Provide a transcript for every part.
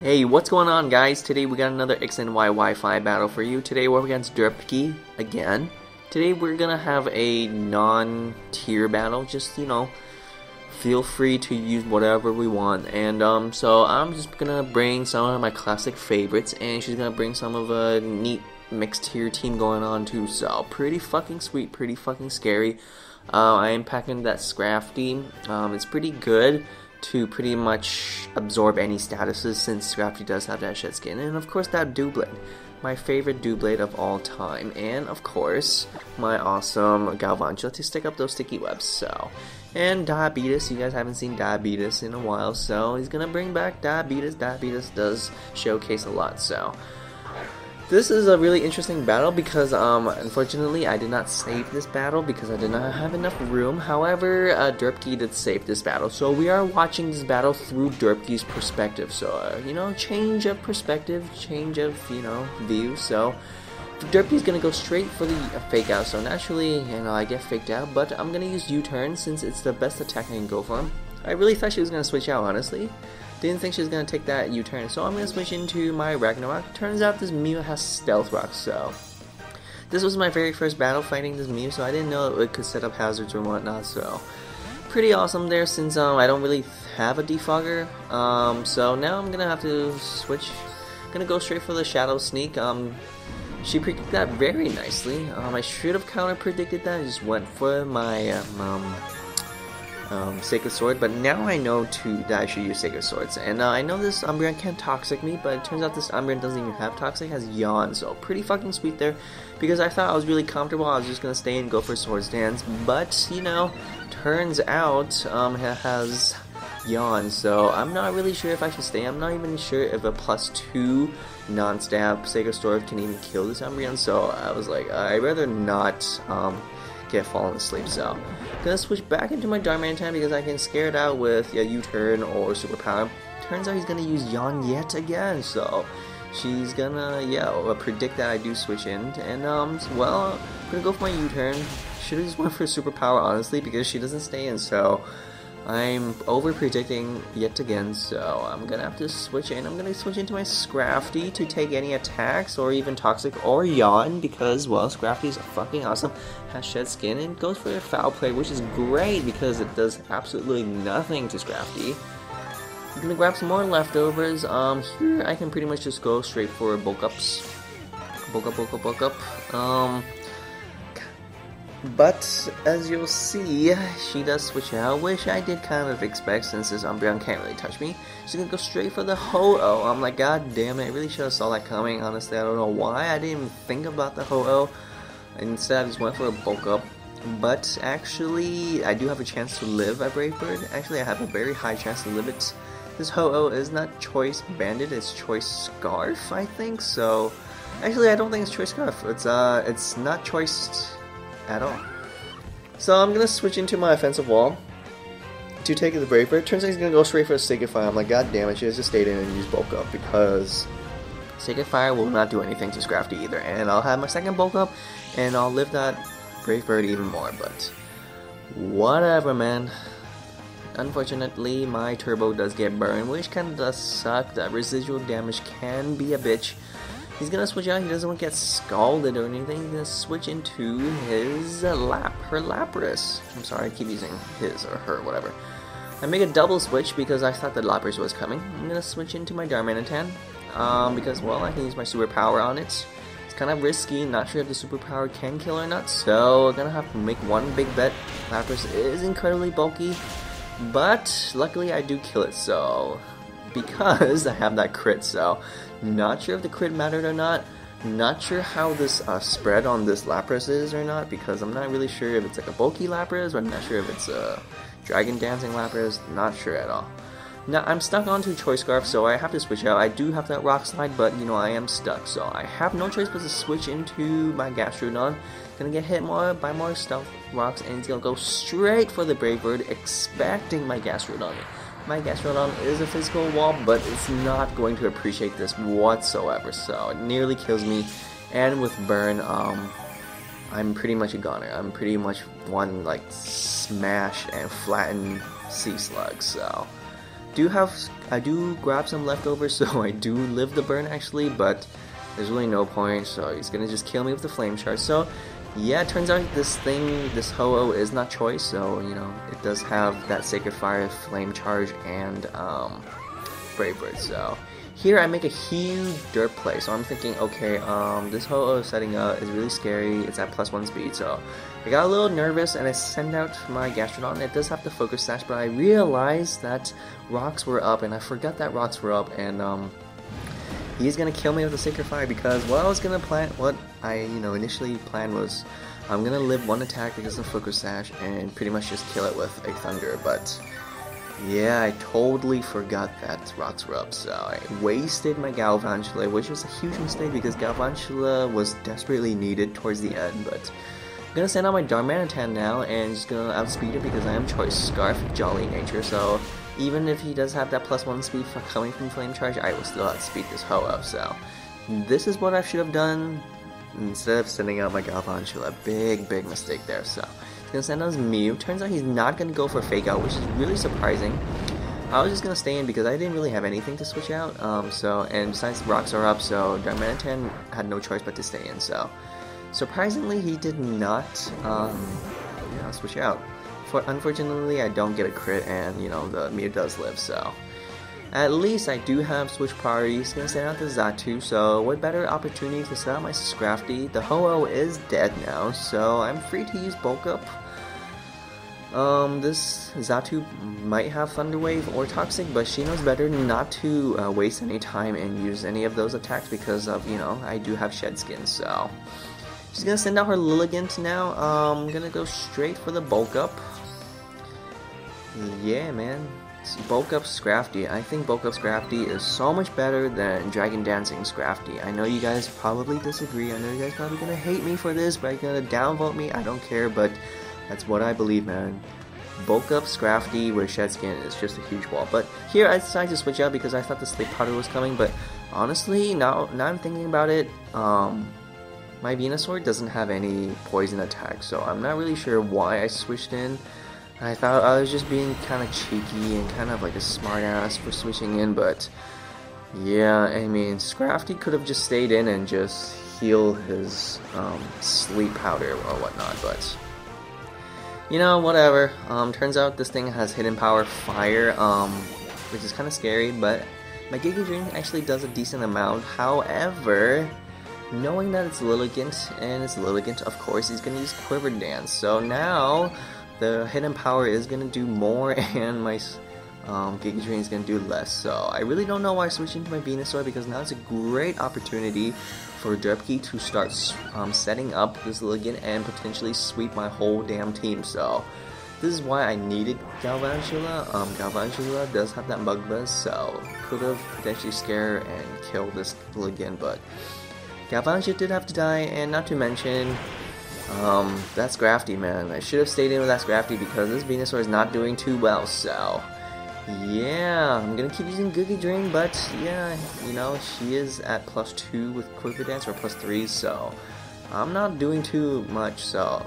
Hey, what's going on, guys? Today we got another X and Y Wi-Fi battle for you. Today we're against Derpki again. Today we're gonna have a non-tier battle. Just, feel free to use whatever we want. And so I'm just gonna bring some of my classic favorites, and she's gonna bring some of a neat mixed tier team going on too. So pretty fucking sweet, pretty fucking scary. I am packing that Scrafty. It's pretty good to pretty much absorb any statuses, since Scrafty does have that shed skin, and of course that Doublade, my favorite Doublade of all time, and of course my awesome Galvantula to stick up those sticky webs. So, and Diabetes, you guys haven't seen Diabetes in a while, so he's gonna bring back Diabetes. Diabetes does showcase a lot, so this is a really interesting battle because, unfortunately, I did not save this battle because I did not have enough room. However, Derpki did save this battle, so we are watching this battle through Derpki's perspective. So, change of perspective, change of, view. So, Derpki's gonna go straight for the fake out. So naturally, I get faked out, but I'm gonna use U-turn since it's the best attack I can go for. I really thought she was gonna switch out, honestly. Didn't think she was going to take that U-turn, so I'm going to switch into my Ragnarok. Turns out this Mew has Stealth Rock, so this was my very first battle fighting this Mew, so I didn't know it could set up hazards or whatnot, so pretty awesome there since I don't really have a defogger. So now I'm going to have to switch. Going to go straight for the Shadow Sneak. She predicted that very nicely. I should have counter-predicted that. I just went for my Sacred Sword, but now I know that I should use Sacred Swords, and I know this Umbreon can't Toxic me, but it turns out this Umbreon doesn't even have Toxic, it has Yawn, so pretty fucking sweet there, because I thought I was really comfortable, I was just gonna stay and go for Swords Dance, but, turns out, it has Yawn, so I'm not really sure if I should stay. I'm not even sure if a +2 non-stab Sacred Sword can even kill this Umbreon, so I was like, I'd rather not, get fallen asleep, so gonna switch back into my Darmanitan because I can scare it out with U-turn or Superpower. Turns out he's gonna use Yawn yet again, so she's gonna predict that I do switch in, and well, I'm gonna go for my U-turn. Should have just went for Superpower, honestly, because she doesn't stay in, so I'm over predicting yet again, so I'm gonna have to switch in. I'm gonna switch into my Scrafty to take any attacks or even Toxic or Yawn because, well, Scrafty is fucking awesome. Has Shed Skin and goes for a Foul Play, which is great because it does absolutely nothing to Scrafty. I'm gonna grab some more leftovers. Here I can pretty much just go straight for bulk ups. Bulk up. But, as you'll see, she does switch out, which I did kind of expect since this Umbreon can't really touch me. She's gonna go straight for the Ho-Oh. I'm like, god damn it, I really should have saw that coming, honestly. I don't know why I didn't even think about the Ho-Oh. Instead, I just went for a bulk up. But, actually, I do have a chance to live a Brave Bird. Actually, I have a very high chance to live it. This Ho-Oh is not Choice Bandit, it's Choice Scarf, I think, so... Actually, I don't think it's Choice Scarf. It's not Choice at all. So I'm gonna switch into my offensive wall to take the Brave Bird. Turns out he's gonna go straight for a Sacred Fire. I'm like, god damn it, she has just stayed in and used bulk up because Sacred Fire will not do anything to Scrafty either. And I'll have my second bulk up and I'll live that Brave Bird even more, but whatever, man. Unfortunately, my turbo does get burned, which kinda does suck. That residual damage can be a bitch. He's gonna switch out, he doesn't want to get scalded or anything, he's gonna switch into his her Lapras. I'm sorry, I keep using his or her, whatever. I make a double switch because I thought the Lapras was coming. I'm gonna switch into my Darmanitan, because, well, I can use my superpower on it. It's kind of risky, not sure if the superpower can kill or not, so I'm gonna have to make one big bet. Lapras is incredibly bulky, but luckily I do kill it, so... because I have that crit, so not sure if the crit mattered or not. Not sure how this spread on this Lapras is or not, because I'm not really sure if it's like a bulky Lapras, or I'm not sure if it's a Dragon Dancing Lapras, not sure at all. Now I'm stuck onto Choice Scarf, so I have to switch out. I do have that Rock Slide, but I am stuck, so I have no choice but to switch into my Gastrodon. Gonna get hit by more Stealth Rocks, and he's gonna go straight for the Brave Bird, expecting my Gastrodon. My Gastrodon is a physical wall, but it's not going to appreciate this whatsoever, so it nearly kills me. And with Burn, I'm pretty much a goner. I'm pretty much one, smash and flatten Sea Slug, so do grab some leftovers, so I do live the burn actually, but there's really no point, so he's gonna just kill me with the flame charge. So yeah, it turns out this Ho-Oh is not choice, so you know, it does have that Sacred Fire, Flame Charge, and Brave Bird. So here I make a huge derp play, so I'm thinking, okay, this Ho-Oh setting up is really scary. It's at +1 speed, so I got a little nervous and I send out my Gastrodon. It does have the Focus Sash, but I realized that rocks were up, and I forgot that rocks were up, and he's gonna kill me with the Sacred Fire, because what I initially planned was I'm gonna live one attack because of Focus Sash and pretty much just kill it with a Thunder, but yeah, I totally forgot that rocks were up, so I wasted my Galvantula, which was a huge mistake because Galvantula was desperately needed towards the end. But I'm gonna send out my Darmanitan now and just gonna outspeed it because I am choice Scarf, Jolly Nature, so even if he does have that +1 speed coming from Flame Charge, I will still outspeed this Ho-Oh. So this is what I should have done instead of sending out my Galvantula. Big mistake there. So he's gonna send out his Mew. Turns out he's not gonna go for Fake Out, which is really surprising. I was just gonna stay in because I didn't really have anything to switch out. And besides rocks are up, so Darmanitan had no choice but to stay in. So surprisingly, he did not switch out. Unfortunately, I don't get a crit, and the Mew does live. So at least I do have switch priority. He's gonna send out the Xatu, so what better opportunity to set out my Scrafty. The Ho-Oh is dead now, so I'm free to use Bulk Up. This Xatu might have Thunder Wave or Toxic, but she knows better not to waste any time and use any of those attacks because of, I do have Shed Skin, so she's gonna send out her Lilligant now. I'm gonna go straight for the Bulk Up. Yeah, man. Bulk Up Scrafty. I think Bulk Up Scrafty is so much better than Dragon Dancing Scrafty. I know you guys probably disagree. I know you guys probably gonna hate me for this, but you're gonna downvote me. I don't care, but that's what I believe, man. Bulk Up Scrafty with Shed Skin is just a huge wall. But here I decided to switch out because I thought the Sleep Powder was coming. But honestly, now I'm thinking about it, my Venusaur doesn't have any poison attack, so I'm not really sure why I switched in. I thought I was just being kind of cheeky and kind of like a smart ass for switching in, but yeah, I mean, Scrafty could have just stayed in and just healed his Sleep Powder or whatnot, but whatever. Turns out this thing has Hidden Power Fire, which is kind of scary, but my Giga Drain actually does a decent amount. However, knowing that it's Lilligant, and it's Lilligant, of course, he's going to use Quiver Dance, so now the Hidden Power is going to do more, and my Giga Drain is going to do less. So I really don't know why I switched into my Venusaur, because now it's a great opportunity for Derpki to start setting up this Lilligant and potentially sweep my whole damn team. So this is why I needed Galvantula. Galvantula does have that Mug Buzz, so could have potentially scared and killed this Lilligant, but Galvantula did have to die, and not to mention that's Scrafty, man. I should have stayed in with that Scrafty because this Venusaur is not doing too well, so yeah, I'm gonna keep using Giga Drain, but yeah, she is at +2 with Quiver Dance, or +3, so I'm not doing too much, so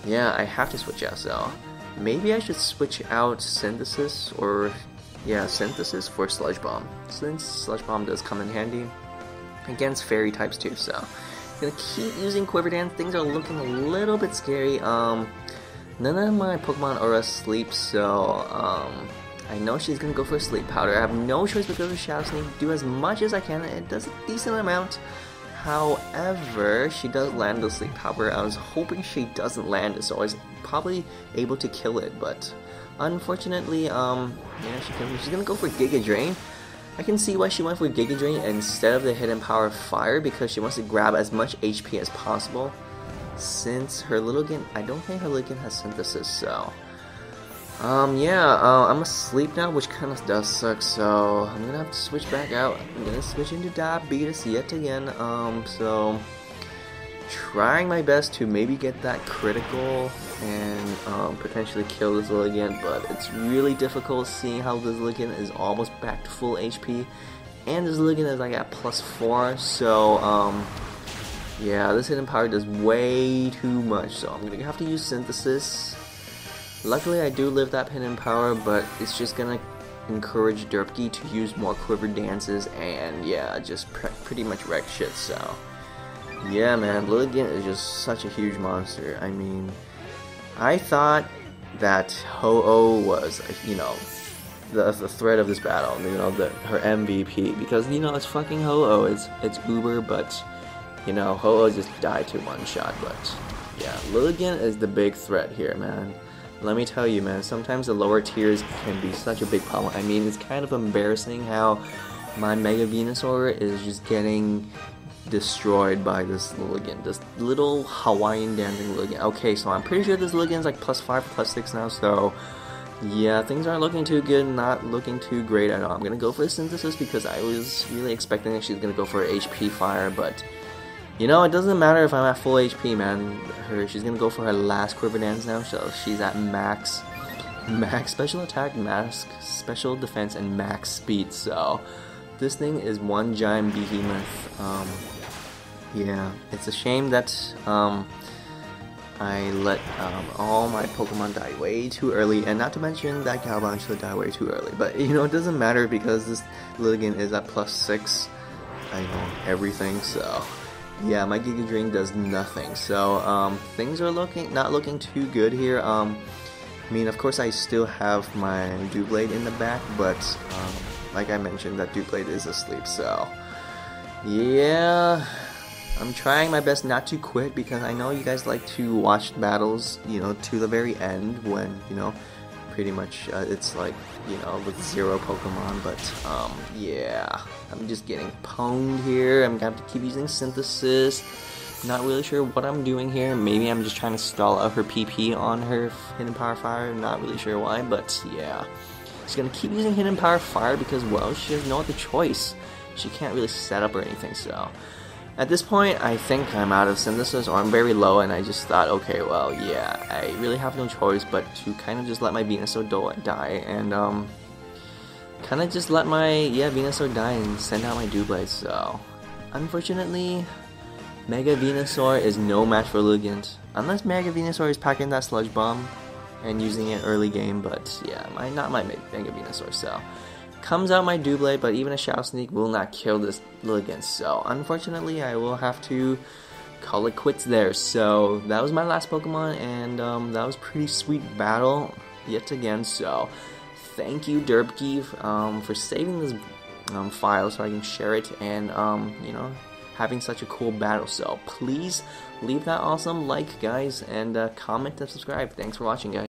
yeah, I have to switch out. So maybe I should switch out Synthesis, or yeah, Synthesis for Sludge Bomb, since Sludge Bomb does come in handy against Fairy types too, so gonna keep using Quiver Dance. Things are looking a little bit scary. None of my Pokemon ORAS sleep, so I know she's gonna go for a Sleep Powder. I have no choice but to go for Shadow Sneak, do as much as I can. It does a decent amount. However, she does land the Sleep Powder. I was hoping she doesn't land it, so I was probably able to kill it, but unfortunately, yeah, she's gonna go for Giga Drain. I can see why she went for Giga Drain instead of the Hidden Power Fire, because she wants to grab as much HP as possible. Since her Lilligant, I don't think her Lilligant has Synthesis, so yeah, I'm asleep now, which kind of does suck, so I'm gonna have to switch back out. I'm gonna switch into Diabetes yet again, so trying my best to maybe get that critical and potentially kill this Lilligant, but it's really difficult seeing how this Lilligant is almost back to full HP, and this Lilligant is like at +4, so yeah, this Hidden Power does way too much, so I'm gonna have to use Synthesis. Luckily I do live that Hidden Power, but it's just gonna encourage Derpki to use more quiver dances and yeah, just pretty much wreck shit. So yeah, man, Lilligant is just such a huge monster. I mean, I thought that Ho-Oh was, you know, the threat of this battle, you know, her MVP, because, you know, it's fucking Ho-Oh, it's Uber, but, you know, Ho-Oh just died to one shot. But yeah, Lilligant is the big threat here, man. Let me tell you, man, sometimes the lower tiers can be such a big problem. I mean, it's kind of embarrassing how my Mega Venusaur is just getting destroyed by this Lilligant, this little Hawaiian dancing Lilligant. Okay, so I'm pretty sure this Lilligant is like +5, +6 now, so yeah, things aren't looking too good, not looking too great at all. I'm gonna go for a Synthesis because I was really expecting that she's gonna go for HP Fire, but you know, it doesn't matter if I'm at full HP, man. She's gonna go for her last Quiver Dance now, so she's at max special attack, max special defense, and max speed, so this thing is one giant behemoth. Yeah, it's a shame that I let all my Pokemon die way too early, and not to mention that Galvantula died way too early. But you know, it doesn't matter because this Lilligant is at +6. I know everything, so yeah, my Giga Drain does nothing. So things are not looking too good here. I mean, of course, I still have my Doublade in the back, but like I mentioned, that Doublade is asleep. So yeah, I'm trying my best not to quit because I know you guys like to watch battles, you know, to the very end when, you know, pretty much it's like, you know, with 0 Pokemon. But yeah, I'm just getting pwned here. I'm gonna have to keep using Synthesis. Not really sure what I'm doing here. Maybe I'm just trying to stall out her PP on her Hidden Power Fire. Not really sure why, but yeah, she's gonna keep using Hidden Power Fire because, well, she has no other choice. She can't really set up or anything. So at this point, I think I'm out of Synthesis, or I'm very low, and I just thought, okay, well, yeah, I really have no choice but to kind of just let my Venusaur die, and kind of just let my, Venusaur die and send out my Doublade. So unfortunately, Mega Venusaur is no match for Lilligant, unless Mega Venusaur is packing that Sludge Bomb and using it early game. But yeah, not my Mega Venusaur. So comes out my Doublade, but even a Shadow Sneak will not kill this Lilligant. So unfortunately, I will have to call it quits there. So that was my last Pokemon, and that was a pretty sweet battle yet again. So thank you, Derpki, for saving this file so I can share it, and you know, having such a cool battle. So please leave that awesome like, guys, and comment and subscribe. Thanks for watching, guys.